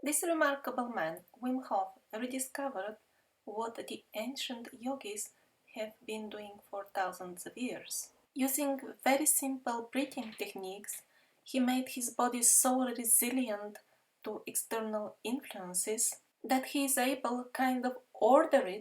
This remarkable man, Wim Hof, rediscovered what the ancient yogis have been doing for thousands of years. Using very simple breathing techniques, he made his body so resilient to external influences that he is able kind of order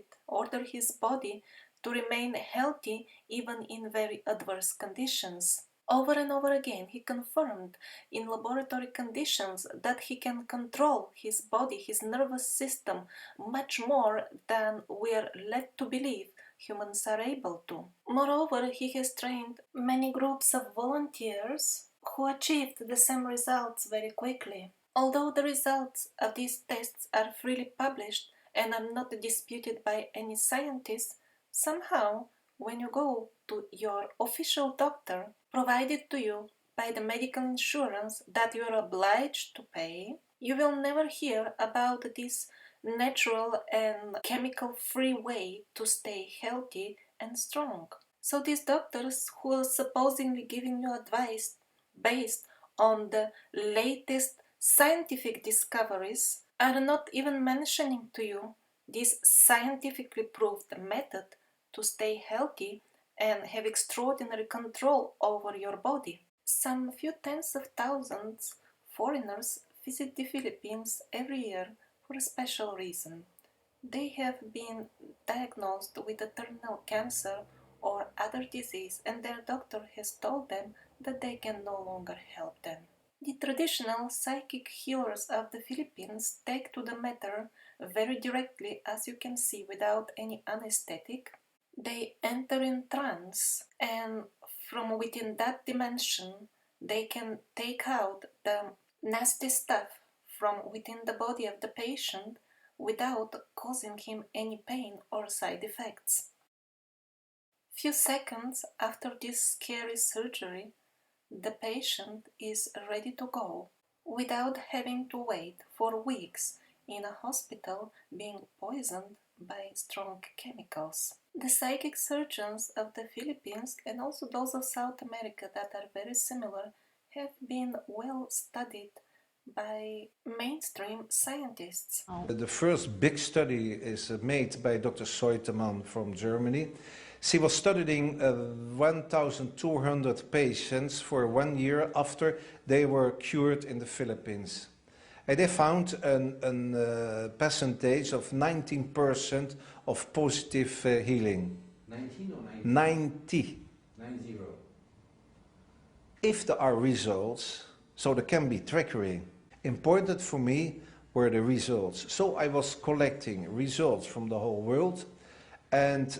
his body to remain healthy even in very adverse conditions. Over and over again, he confirmed in laboratory conditions that he can control his body, his nervous system, much more than we are led to believe humans are able to. Moreover, he has trained many groups of volunteers who achieved the same results very quickly. Although the results of these tests are freely published and are not disputed by any scientist, somehow, when you go to your official doctor, provided to you by the medical insurance that you are obliged to pay, you will never hear about this natural and chemical-free way to stay healthy and strong. So these doctors who are supposedly giving you advice based on the latest scientific discoveries are not even mentioning to you this scientifically proved method to stay healthy and have extraordinary control over your body. Some few tens of thousands foreigners visit the Philippines every year for a special reason. They have been diagnosed with a terminal cancer or other disease, and their doctor has told them that they can no longer help them. The traditional psychic healers of the Philippines take to the matter very directly, as you can see, without any anesthetic. They enter in trance, and from within that dimension, they can take out the nasty stuff from within the body of the patient without causing him any pain or side effects. Few seconds after this scary surgery, the patient is ready to go without having to wait for weeks in a hospital being poisoned by strong chemicals. The psychic surgeons of the Philippines and also those of South America that are very similar have been well studied by mainstream scientists. The first big study is made by Dr. Seutemann from Germany. She was studying 1,200 patients for 1 year after they were cured in the Philippines. And they found a percentage of 19% of positive healing. 19 or 90? 90. 90. If there are results, so there can be trickery. Important for me were the results. So I was collecting results from the whole world, and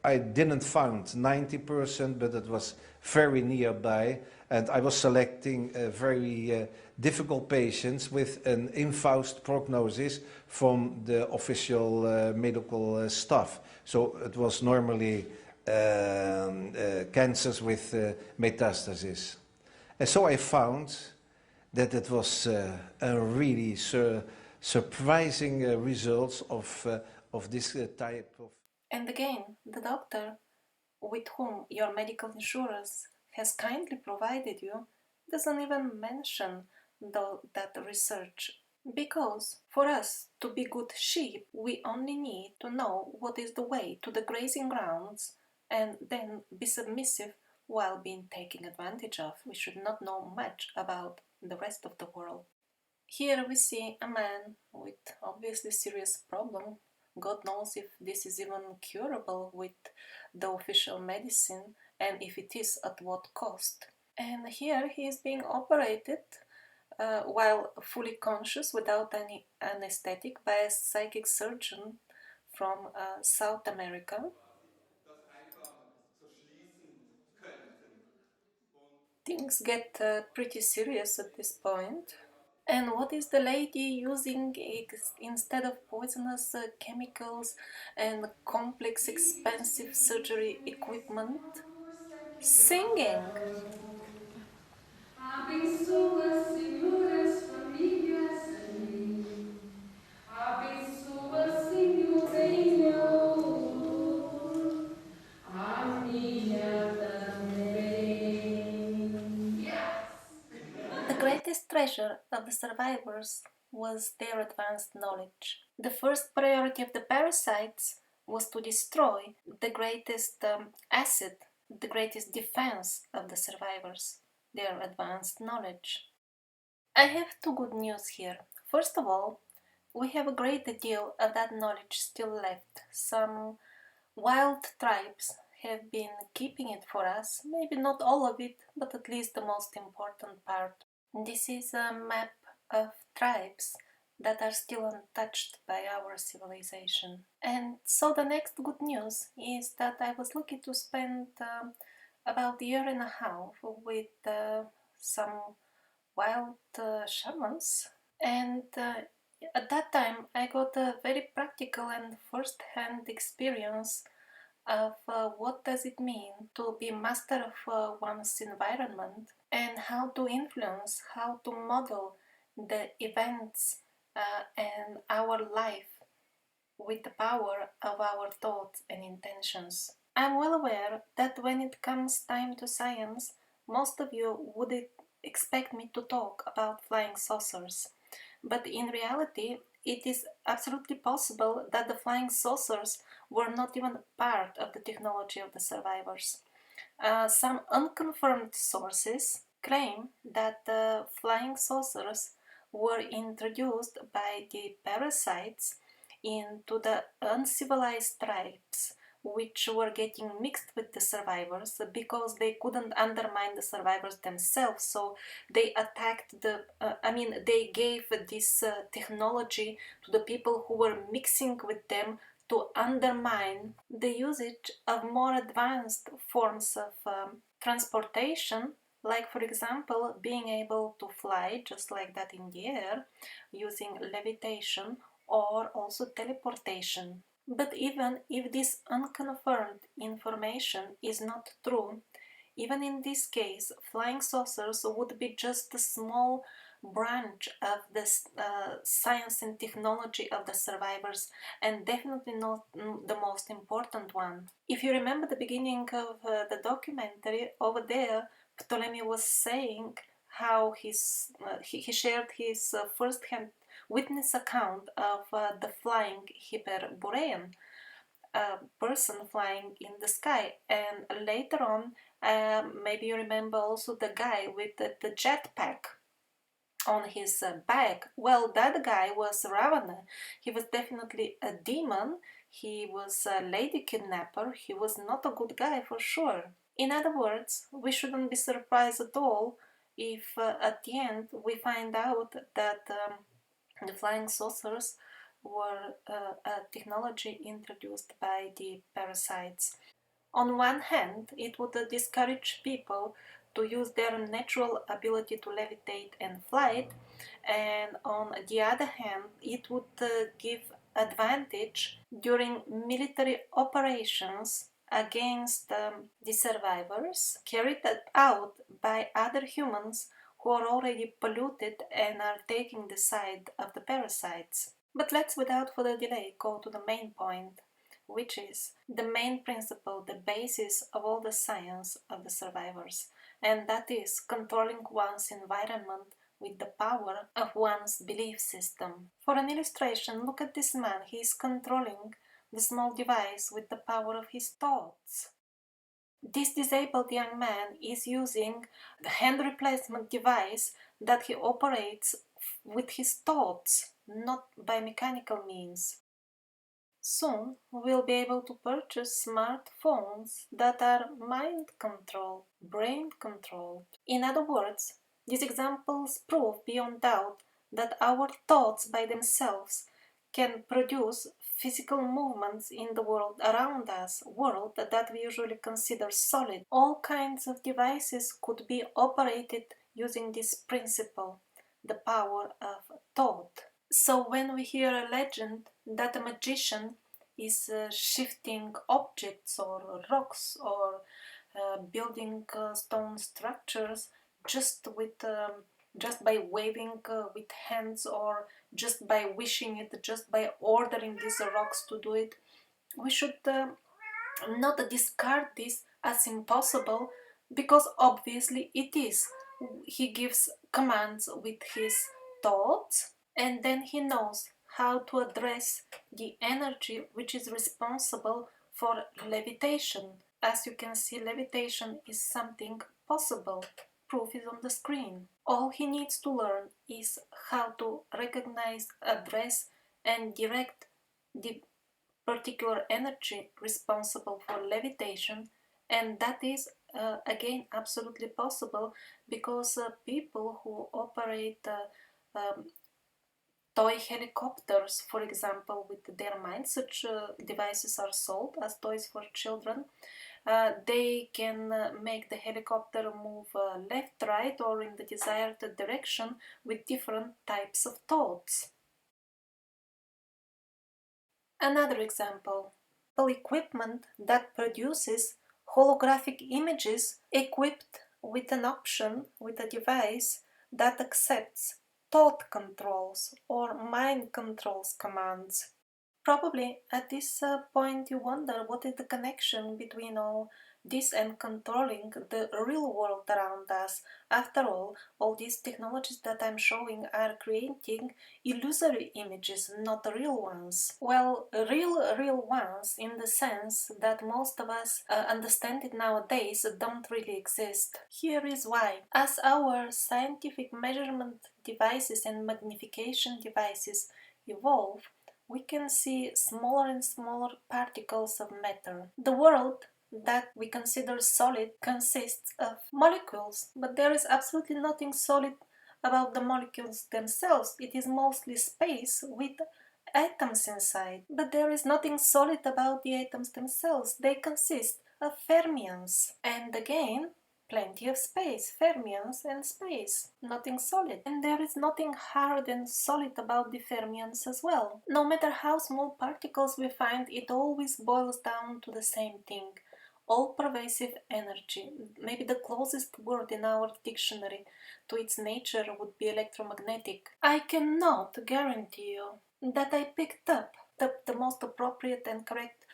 I didn't find 90%, but it was very nearby, and I was selecting very difficult patients with an infaust prognosis from the official medical staff. So it was normally cancers with metastasis. And so I found that it was a really surprising results of this type of... And again, the doctor with whom your medical insurance has kindly provided you doesn't even mention that research. Because for us to be good sheep, we only need to know what is the way to the grazing grounds and then be submissive while being taken advantage of. We should not know much about the rest of the world. Here we see a man with obviously serious problem. God knows if this is even curable with the official medicine, and if it is, at what cost. And here he is being operated while fully conscious, without any anesthetic, by a psychic surgeon from South America. Things get pretty serious at this point. And what is the lady using instead of poisonous chemicals and complex expensive surgery equipment? Singing! The greatest treasure danger of the survivors was their advanced knowledge. The first priority of the parasites was to destroy the greatest asset, the greatest defense of the survivors, their advanced knowledge. I have two good news here. First of all, we have a great deal of that knowledge still left. Some wild tribes have been keeping it for us, maybe not all of it, but at least the most important part. This is a map of tribes that are still untouched by our civilization. And so the next good news is that I was lucky to spend about a year and a half with some wild shamans, and at that time I got a very practical and first-hand experience of what does it mean to be master of one's environment and how to influence, how to model the events and our life with the power of our thoughts and intentions. I'm well aware that when it comes time to science, most of you would expect me to talk about flying saucers. But in reality, it is absolutely possible that the flying saucers were not even part of the technology of the survivors. Some unconfirmed sources claim that the flying saucers were introduced by the parasites into the uncivilized tribes, which were getting mixed with the survivors because they couldn't undermine the survivors themselves. So they attacked they gave this technology to the people who were mixing with them to undermine the usage of more advanced forms of transportation, like, for example, being able to fly just like that in the air using levitation or also teleportation. But even if this unconfirmed information is not true, even in this case, flying saucers would be just a small branch of the science and technology of the survivors, and definitely not the most important one. If you remember the beginning of the documentary, over there, Ptolemy was saying how he shared his first-hand witness account of the flying Hyperborean person flying in the sky, and later on, maybe you remember also the guy with the jetpack on his back. Well, that guy was Ravana. He was definitely a demon. He was a lady kidnapper. He was not a good guy for sure. In other words, we shouldn't be surprised at all if at the end we find out that the flying saucers were a technology introduced by the parasites. On one hand, it would discourage people to use their natural ability to levitate and flight, and on the other hand, it would give advantage during military operations against the survivors carried out by other humans who are already polluted and are taking the side of the parasites. But let's, without further delay, go to the main point, which is the main principle, the basis of all the science of the survivors, and that is controlling one's environment with the power of one's belief system. For an illustration, look at this man. He is controlling the small device with the power of his thoughts. This disabled young man is using the hand replacement device that he operates with his thoughts, not by mechanical means. Soon we'll be able to purchase smartphones that are mind-controlled, brain-controlled. In other words, these examples prove beyond doubt that our thoughts by themselves can produce physical movements in the world around us, world that we usually consider solid. All kinds of devices could be operated using this principle, the power of thought. So when we hear a legend that a magician is shifting objects or rocks or building stone structures just by waving with hands, or just by wishing it, just by ordering these rocks to do it, we should not discard this as impossible, because obviously it is. He gives commands with his thoughts, and then he knows how to address the energy which is responsible for levitation. As you can see, levitation is something possible. Proof is on the screen. All he needs to learn is how to recognize, address, and direct the particular energy responsible for levitation, and that is again absolutely possible because people who operate toy helicopters, for example, with their minds, such devices are sold as toys for children. They can make the helicopter move left, right, or in the desired direction with different types of thoughts. Another example, equipment that produces holographic images equipped with an option, with a device that accepts thought controls or mind controls commands. Probably at this point you wonder what is the connection between all this and controlling the real world around us. After all these technologies that I'm showing are creating illusory images, not real ones. Well, real ones in the sense that most of us understand it nowadays don't really exist. Here is why. As our scientific measurement devices and magnification devices evolve, we can see smaller and smaller particles of matter. The world that we consider solid consists of molecules, but there is absolutely nothing solid about the molecules themselves. It is mostly space with atoms inside, but there is nothing solid about the atoms themselves. They consist of fermions, and again plenty of space, fermions and space, nothing solid. And there is nothing hard and solid about the fermions as well. No matter how small particles we find, it always boils down to the same thing. All-pervasive energy. Maybe the closest word in our dictionary to its nature would be electromagnetic. I cannot guarantee you that I picked up the most appropriate and correct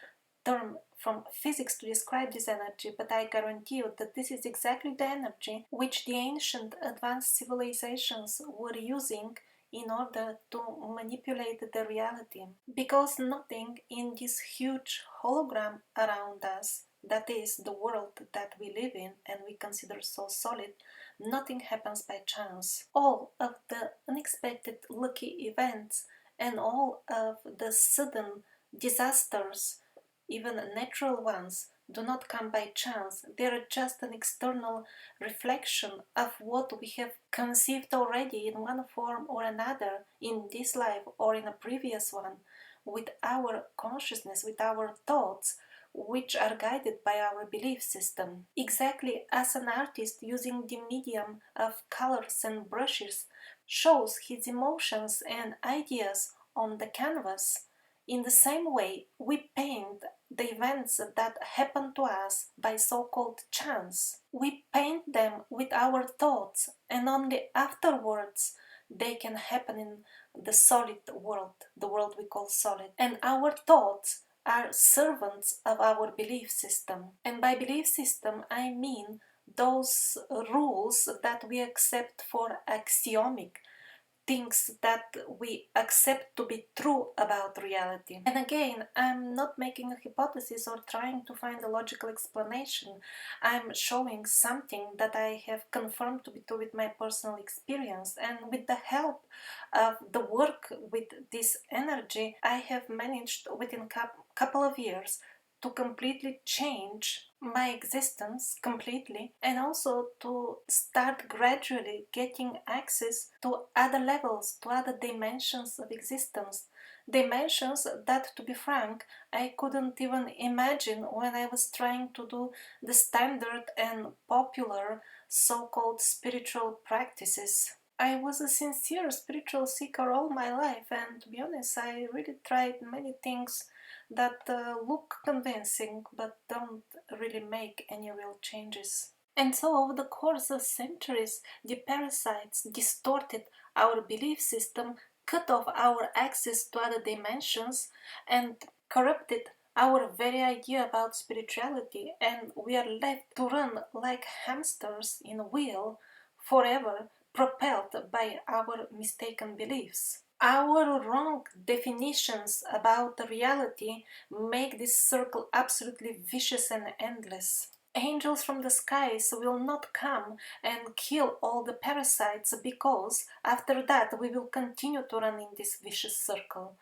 term from physics to describe this energy, but I guarantee you that this is exactly the energy which the ancient advanced civilizations were using in order to manipulate the reality. Because nothing in this huge hologram around us, that is the world that we live in and we consider so solid, nothing happens by chance. All of the unexpected lucky events and all of the sudden disasters, even natural ones, do not come by chance. They are just an external reflection of what we have conceived already in one form or another in this life or in a previous one, with our consciousness, with our thoughts, which are guided by our belief system. Exactly as an artist using the medium of colors and brushes shows his emotions and ideas on the canvas, in the same way we paint the events that happen to us by so-called chance. We paint them with our thoughts, and only afterwards they can happen in the solid world, the world we call solid. And our thoughts are servants of our belief system. And by belief system I mean those rules that we accept for axiomic, things that we accept to be true about reality. And again, I'm not making a hypothesis or trying to find a logical explanation. I'm showing something that I have confirmed to be true with my personal experience, and with the help of the work with this energy, I have managed within a couple of years to completely change my existence completely, and also to start gradually getting access to other levels, to other dimensions of existence. Dimensions that, to be frank, I couldn't even imagine when I was trying to do the standard and popular so-called spiritual practices. I was a sincere spiritual seeker all my life, and to be honest, I really tried many things that look convincing but don't really make any real changes. And so, over the course of centuries, the parasites distorted our belief system, cut off our access to other dimensions, and corrupted our very idea about spirituality, and we are left to run like hamsters in a wheel, forever propelled by our mistaken beliefs. Our wrong definitions about the reality make this circle absolutely vicious and endless. Angels from the skies will not come and kill all the parasites because after that we will continue to run in this vicious circle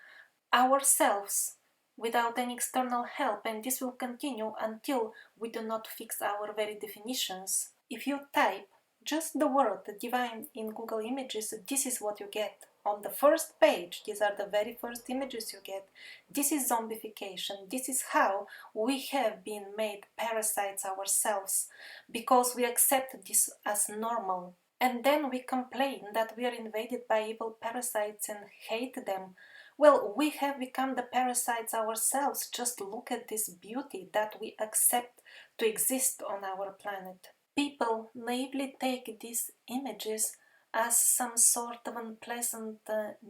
ourselves without any external help, and this will continue until we do not fix our very definitions. If you type just the word divine in Google Images, this is what you get. On the first page, these are the very first images you get. This is zombification. This is how we have been made parasites ourselves because we accept this as normal. And then we complain that we are invaded by evil parasites and hate them. Well, we have become the parasites ourselves. Just look at this beauty that we accept to exist on our planet. People naively take these images as some sort of unpleasant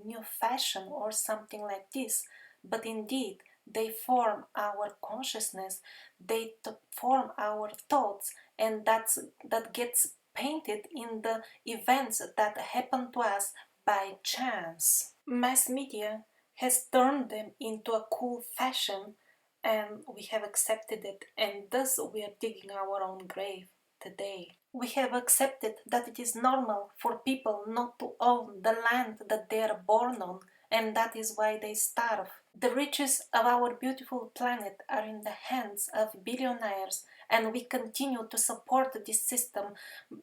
new fashion or something like this, but indeed they form our consciousness, they form our thoughts, and that gets painted in the events that happen to us by chance. Mass media has turned them into a cool fashion, and we have accepted it, and thus we are digging our own grave today. We have accepted that it is normal for people not to own the land that they are born on, and that is why they starve. The riches of our beautiful planet are in the hands of billionaires, and we continue to support this system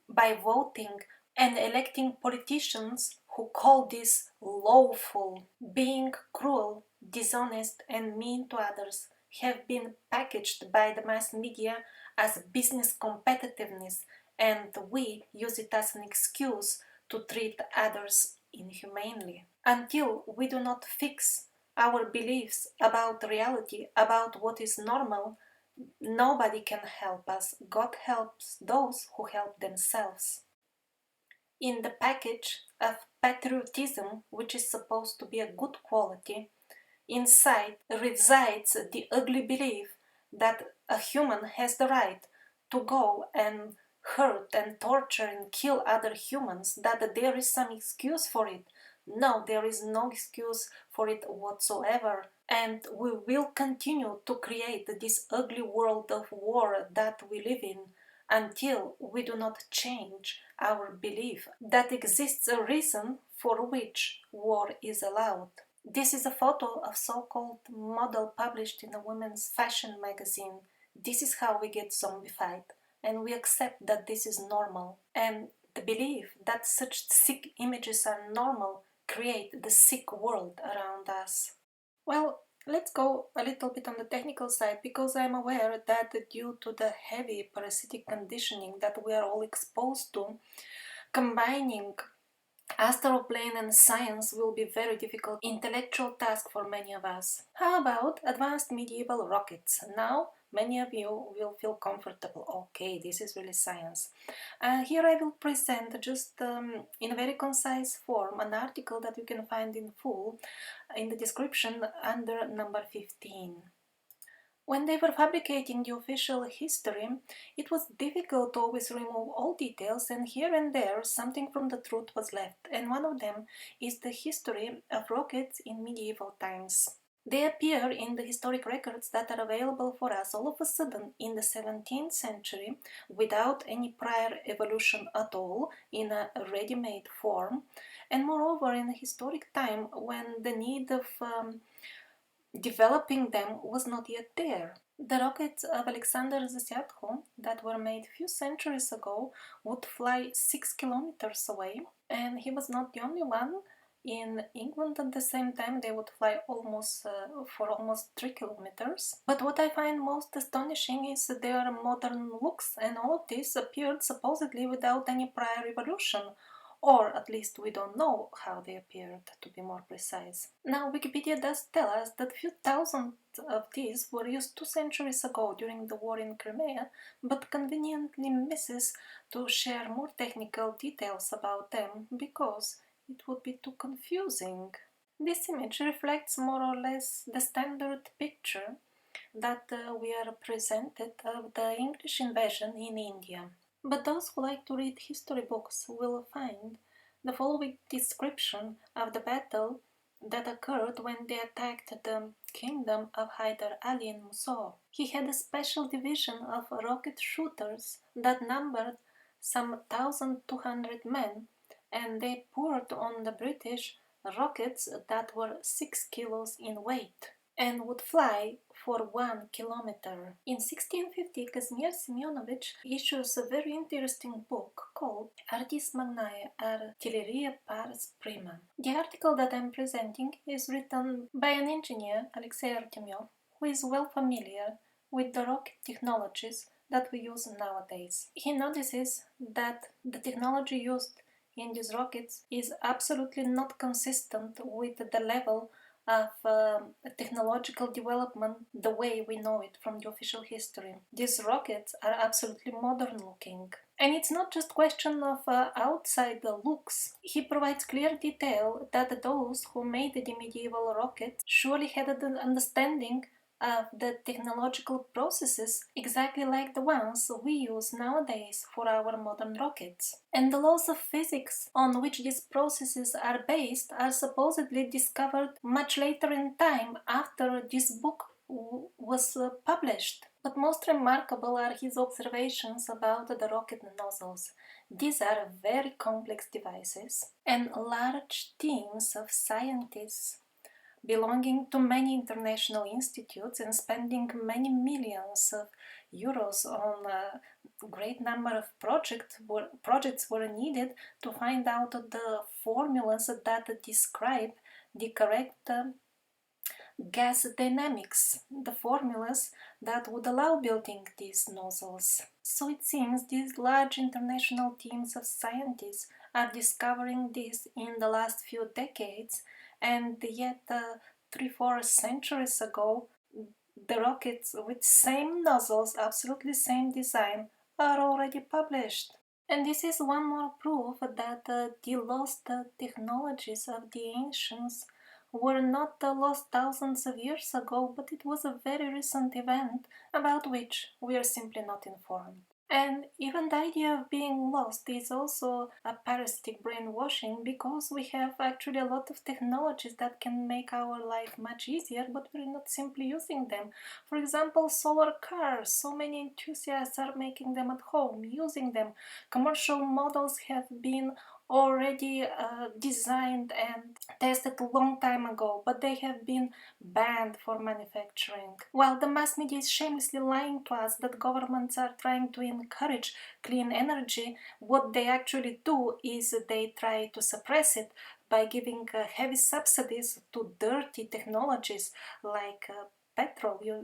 by voting and electing politicians who call this lawful. Being cruel, dishonest, and mean to others have been packaged by the mass media as business competitiveness, and we use it as an excuse to treat others inhumanely. Until we do not fix our beliefs about reality, about what is normal, nobody can help us. God helps those who help themselves. In the package of patriotism, which is supposed to be a good quality, inside resides the ugly belief that a human has the right to go and hurt and torture and kill other humans, that there is some excuse for it. No, there is no excuse for it whatsoever. And we will continue to create this ugly world of war that we live in until we do not change our belief that exists a reason for which war is allowed. This is a photo of so-called model published in a women's fashion magazine. This is how we get zombified, and we accept that this is normal. And the belief that such sick images are normal create the sick world around us. Well, let's go a little bit on the technical side, because I'm aware that due to the heavy parasitic conditioning that we are all exposed to, combining astral plane and science will be very difficult intellectual task for many of us. How about advanced medieval rockets? Now many of you will feel comfortable. Okay, this is really science. Here I will present just in a very concise form an article that you can find in full in the description under number 15. When they were fabricating the official history, it was difficult to always remove all details, and here and there something from the truth was left, and one of them is the history of rockets in medieval times. They appear in the historic records that are available for us all of a sudden in the 17th century without any prior evolution at all, in a ready-made form, and moreover in a historic time when the need of developing them was not yet there. The rockets of Alexander Zasyatko that were made few centuries ago would fly 6 kilometers away, and he was not the only one. In England at the same time they would fly for almost 3 kilometers. But what I find most astonishing is their modern looks, and all of this appeared supposedly without any prior evolution. Or at least we don't know how they appeared, to be more precise. Now, Wikipedia does tell us that few thousand of these were used 2 centuries ago during the war in Crimea, but conveniently misses to share more technical details about them because it would be too confusing. This image reflects more or less the standard picture that we are presented of the English invasion in India. But those who like to read history books will find the following description of the battle that occurred when they attacked the kingdom of Hyder Ali in Mosul. He had a special division of rocket shooters that numbered some 1,200 men, and they poured on the British rockets that were 6 kilos in weight and would fly for 1 kilometer. In 1650, Kazimir Semyonovich issues a very interesting book called Artis Magnae Artilleria Pars Prima. The article that I'm presenting is written by an engineer, Alexei Artemyov, who is well familiar with the rocket technologies that we use nowadays. He notices that the technology used in these rockets is absolutely not consistent with the level of technological development the way we know it from the official history. These rockets are absolutely modern looking. And it's not just question of outside the looks. He provides clear detail that those who made the medieval rockets surely had an understanding of the technological processes exactly like the ones we use nowadays for our modern rockets. And the laws of physics on which these processes are based are supposedly discovered much later in time after this book was published. But most remarkable are his observations about the rocket nozzles. These are very complex devices, and large teams of scientists belonging to many international institutes and spending many millions of euros on a great number of projects were needed to find out the formulas that describe the correct gas dynamics, the formulas that would allow building these nozzles. So it seems these large international teams of scientists are discovering this in the last few decades, and yet 3-4 centuries ago the rockets with same nozzles, absolutely same design, are already published. And this is one more proof that the lost technologies of the ancients were not lost thousands of years ago, but it was a very recent event about which we are simply not informed. And even the idea of being lost is also a parasitic brainwashing, because we have actually a lot of technologies that can make our life much easier, but we're not simply using them. For example, solar cars. So many enthusiasts are making them at home, using them. Commercial models have been already designed and tested a long time ago, but they have been banned for manufacturing. While the mass media is shamelessly lying to us that governments are trying to encourage clean energy, what they actually do is they try to suppress it by giving heavy subsidies to dirty technologies like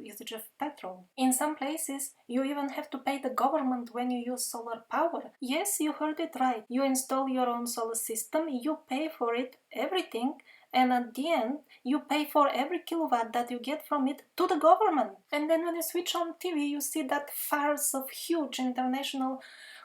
usage of petrol. In some places, you even have to pay the government when you use solar power. Yes, you heard it right. You install your own solar system, you pay for it, everything, and at the end, you pay for every kilowatt that you get from it to the government. And then when you switch on TV, you see that farce of huge international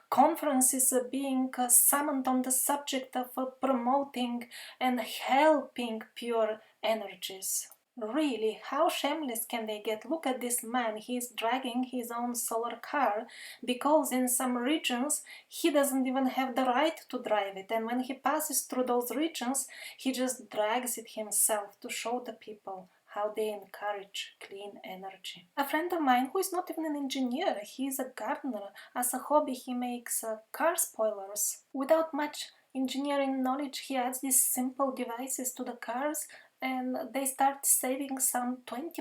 conferences being summoned on the subject of promoting and helping pure energies. Really, how shameless can they get? Look at this man, he's dragging his own solar car because in some regions he doesn't even have the right to drive it, and when he passes through those regions he just drags it himself to show the people how they encourage clean energy. A friend of mine, who is not even an engineer, he is a gardener. As a hobby he makes car spoilers. Without much engineering knowledge, he adds these simple devices to the cars and they start saving some 20%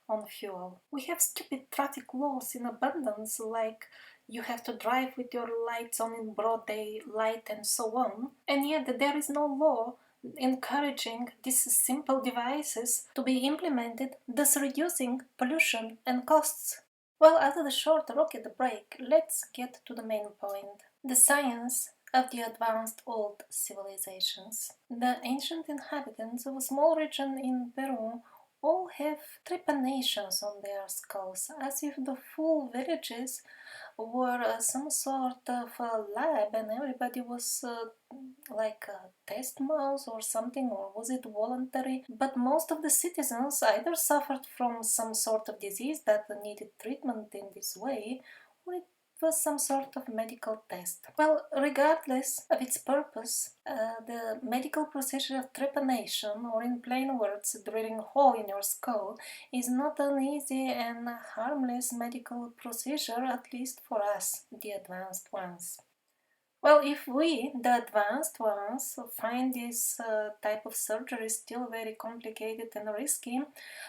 on fuel. We have stupid traffic laws in abundance, like you have to drive with your lights on in broad daylight and so on, and yet there is no law encouraging these simple devices to be implemented, thus reducing pollution and costs. Well, after the short rocket break, let's get to the main point. The science of the advanced old civilizations. The ancient inhabitants of a small region in Peru all have trepanations on their skulls, as if the full villages were some sort of a lab and everybody was like a test mouse or something, or was it voluntary? But most of the citizens either suffered from some sort of disease that needed treatment in this way, or it some sort of medical test. Well, regardless of its purpose, the medical procedure of trepanation, or in plain words, drilling a hole in your skull, is not an easy and harmless medical procedure, at least for us, the advanced ones. Well, if we, the advanced ones, find this type of surgery still very complicated and risky,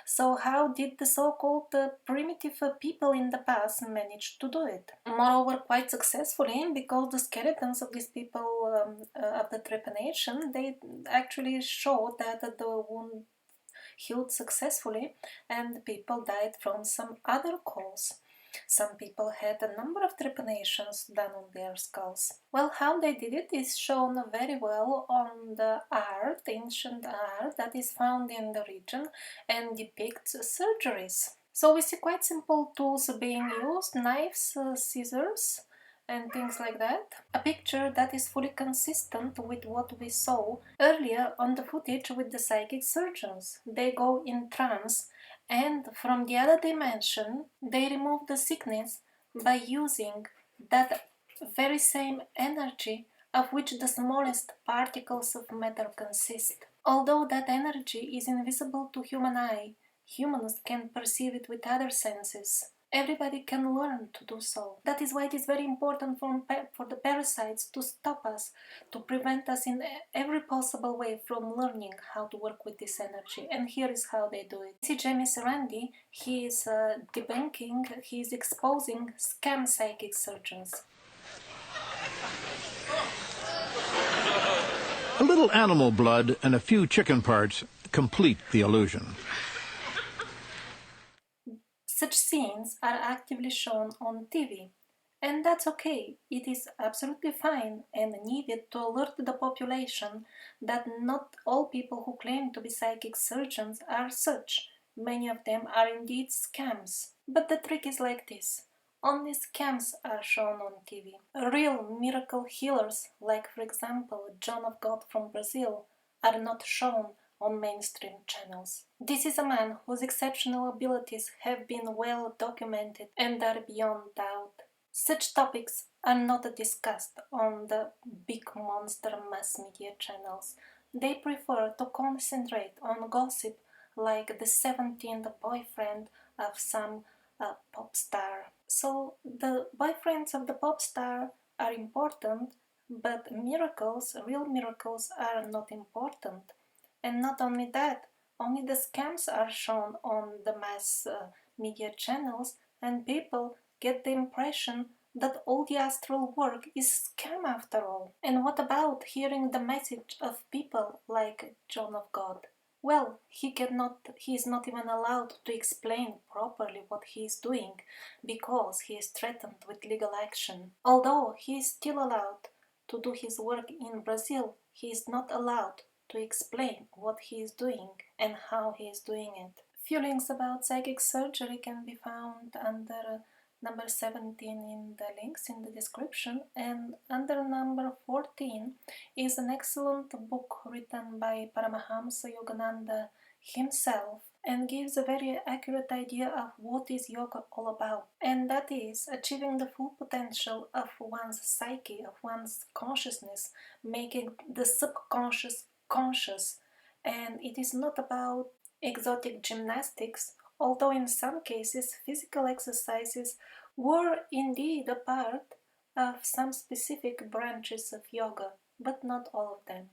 so how did the so-called primitive people in the past manage to do it? Moreover, quite successfully, because the skeletons of these people of the trepanation, they actually show that the wound healed successfully and people died from some other cause. Some people had a number of trepanations done on their skulls. Well, how they did it is shown very well on the art, ancient art that is found in the region and depicts surgeries. So we see quite simple tools being used, knives, scissors, and things like that. A picture that is fully consistent with what we saw earlier on the footage with the psychic surgeons. They go in trance, and from the other dimension they remove the sickness by using that very same energy of which the smallest particles of matter consist. Although that energy is invisible to human eye, humans can perceive it with other senses. Everybody can learn to do so. That is why it is very important for the parasites to stop us, to prevent us in every possible way from learning how to work with this energy. And here is how they do it. See James Randi, he is debunking, he is exposing scam psychic surgeons. A little animal blood and a few chicken parts complete the illusion. Such scenes are actively shown on TV, and that's okay. It is absolutely fine and needed to alert the population that not all people who claim to be psychic surgeons are such. Many of them are indeed scams. But the trick is like this. Only scams are shown on TV. Real miracle healers, like for example John of God from Brazil, are not shown on mainstream channels. This is a man whose exceptional abilities have been well documented and are beyond doubt. Such topics are not discussed on the big monster mass media channels. They prefer to concentrate on gossip like the 17th boyfriend of some pop star. So the boyfriends of the pop star are important, but miracles, real miracles, are not important. And not only that, only the scams are shown on the mass media channels, and people get the impression that all the astral work is scam after all. And what about hearing the message of people like John of God? Well, he is not even allowed to explain properly what he is doing because he is threatened with legal action. Although he is still allowed to do his work in Brazil, he is not allowed to explain what he is doing and how he is doing it. Feelings about psychic surgery can be found under number 17 in the links in the description, and under number 14 is an excellent book written by Paramahamsa Yogananda himself and gives a very accurate idea of what is yoga all about, and that is achieving the full potential of one's psyche, of one's consciousness, making the subconscious conscious. And it is not about exotic gymnastics, although in some cases physical exercises were indeed a part of some specific branches of yoga, but not all of them.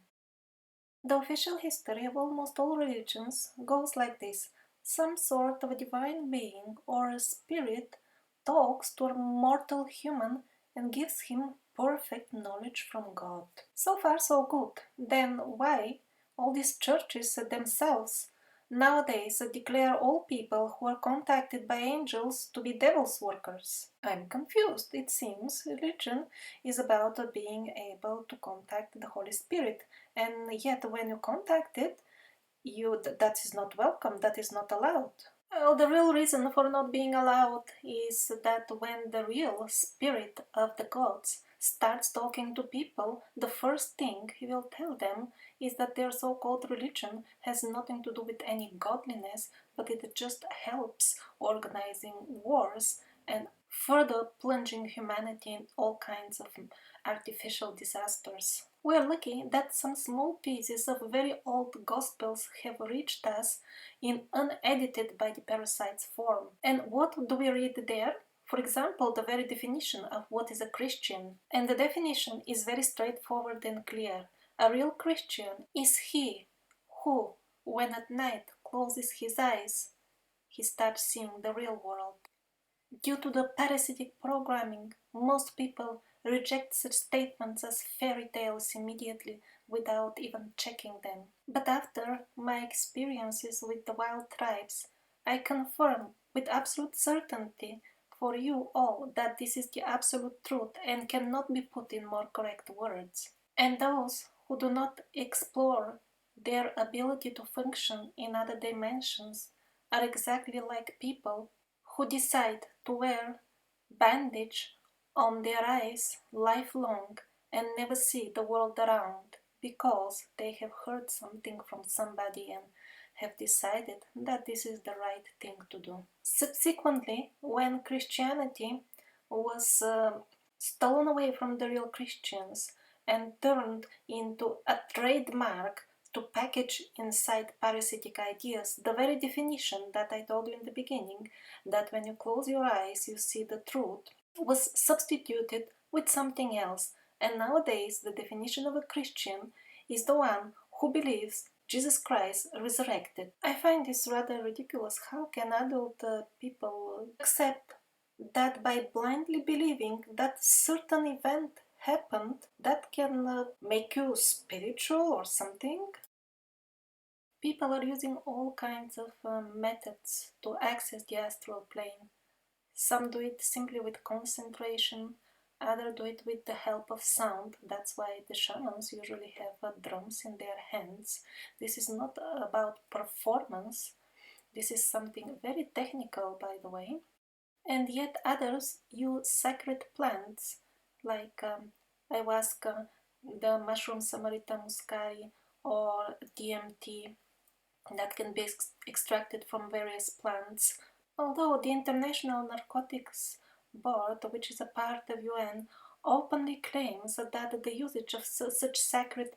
The official history of almost all religions goes like this. Some sort of a divine being or a spirit talks to a mortal human and gives him perfect knowledge from God. So far so good. Then why all these churches themselves nowadays declare all people who are contacted by angels to be devil's workers? I'm confused. It seems religion is about being able to contact the Holy Spirit, and yet when you contact it, that is not welcome, that is not allowed. Well, the real reason for not being allowed is that when the real spirit of the gods starts talking to people, the first thing he will tell them is that their so-called religion has nothing to do with any godliness, but it just helps organizing wars and further plunging humanity in all kinds of artificial disasters. We are lucky that some small pieces of very old Gospels have reached us in unedited by the parasite's form. And what do we read there? For example, the very definition of what is a Christian. And the definition is very straightforward and clear. A real Christian is he who, when at night closes his eyes, he starts seeing the real world. Due to the parasitic programming, most people reject such statements as fairy tales immediately without even checking them. But after my experiences with the wild tribes, I confirm with absolute certainty for you all that this is the absolute truth and cannot be put in more correct words. And those who do not explore their ability to function in other dimensions are exactly like people who decide to wear bandage on their eyes lifelong and never see the world around because they have heard something from somebody and have decided that this is the right thing to do. Subsequently, when Christianity was stolen away from the real Christians and turned into a trademark to package inside parasitic ideas, the very definition that I told you in the beginning, that when you close your eyes you see the truth, was substituted with something else. And nowadays the definition of a Christian is the one who believes Jesus Christ resurrected. I find this rather ridiculous. How can adult people accept that by blindly believing that certain event happened that can make you spiritual or something? People are using all kinds of methods to access the astral plane. Some do it simply with concentration, others do it with the help of sound. That's why the shamans usually have drums in their hands. This is not about performance. This is something very technical, by the way. And yet others use sacred plants like ayahuasca, the mushroom Samarita muscari, or DMT that can be extracted from various plants. Although the International Narcotics Board, which is a part of UN, openly claims that the usage of such sacred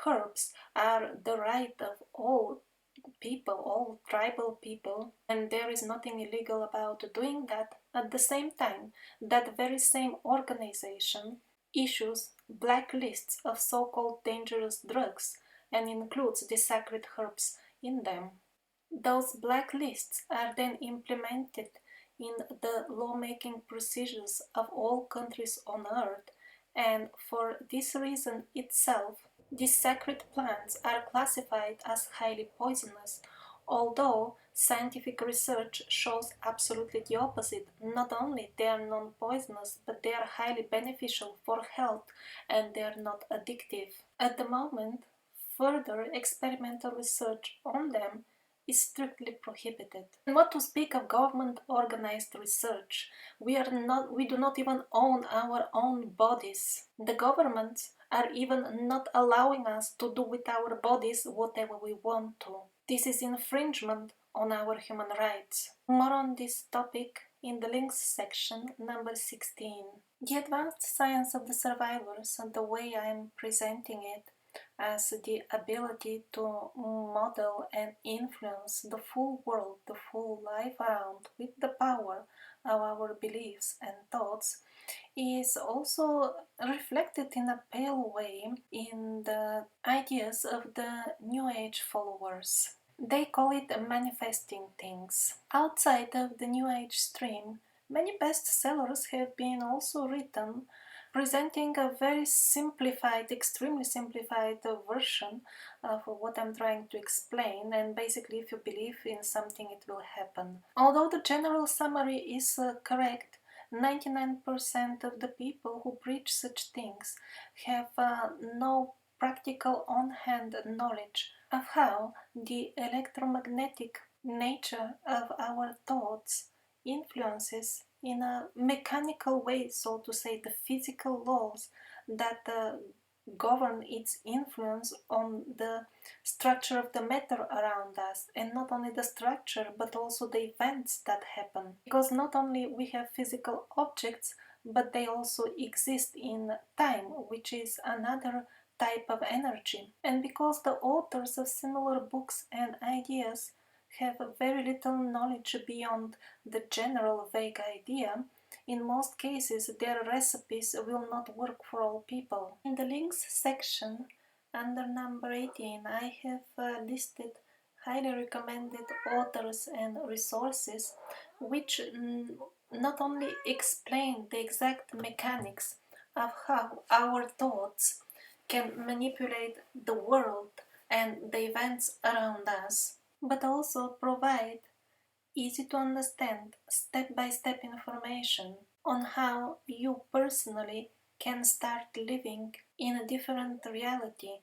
herbs are the right of all people, all tribal people, and there is nothing illegal about doing that. At the same time, that very same organization issues blacklists of so-called dangerous drugs and includes the sacred herbs in them. Those blacklists are then implemented in the lawmaking procedures of all countries on earth, and for this reason itself, these sacred plants are classified as highly poisonous, although scientific research shows absolutely the opposite. Not only they are non-poisonous, but they are highly beneficial for health and they are not addictive. At the moment, further experimental research on them is strictly prohibited. And what to speak of government-organized research? We do not even own our own bodies. The governments are even not allowing us to do with our bodies whatever we want to. This is infringement on our human rights. More on this topic in the links section, number 16. The advanced science of the survivors, and the way I am presenting it, as the ability to model and influence the full world, the full life around with the power of our beliefs and thoughts, is also reflected in a pale way in the ideas of the New Age followers. They call it manifesting things. Outside of the New Age stream, many bestsellers have been also written presenting a very simplified, extremely simplified version of what I'm trying to explain, and basically if you believe in something it will happen. Although the general summary is correct, 99% of the people who preach such things have no practical on-hand knowledge of how the electromagnetic nature of our thoughts influences in a mechanical way, so to say, the physical laws that govern its influence on the structure of the matter around us, and not only the structure but also the events that happen, because not only we have physical objects but they also exist in time, which is another type of energy. And because the authors of similar books and ideas have very little knowledge beyond the general vague idea, in most cases their recipes will not work for all people. In the links section under number 18 I have listed highly recommended authors and resources which not only explain the exact mechanics of how our thoughts can manipulate the world and the events around us, but also provide easy to understand step-by-step information on how you personally can start living in a different reality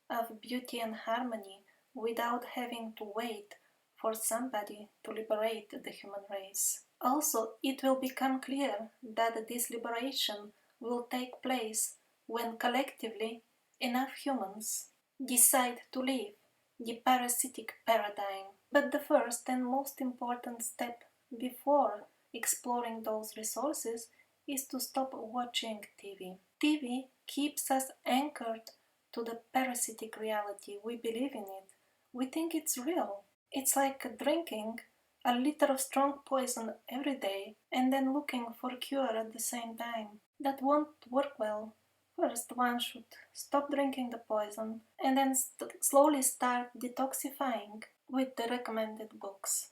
of beauty and harmony without having to wait for somebody to liberate the human race. Also, it will become clear that this liberation will take place when collectively enough humans decide to leave the parasitic paradigm. But the first and most important step before exploring those resources is to stop watching TV. TV keeps us anchored to the parasitic reality. We believe in it. We think it's real. It's like drinking a liter of strong poison every day and then looking for a cure at the same time. That won't work well. First, one should stop drinking the poison and then slowly start detoxifying with the recommended books.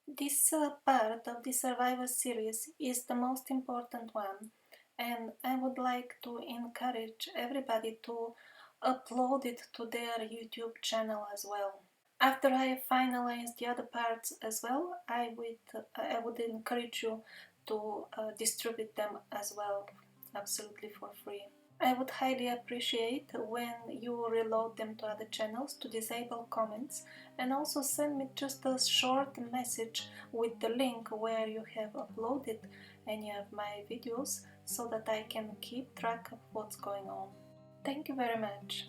This part of the Survivor series is the most important one, and I would like to encourage everybody to upload it to their YouTube channel as well. After I finalize the other parts as well, I would encourage you to distribute them as well, absolutely for free. I would highly appreciate when you reload them to other channels to disable comments, and also send me just a short message with the link where you have uploaded any of my videos so that I can keep track of what's going on. Thank you very much.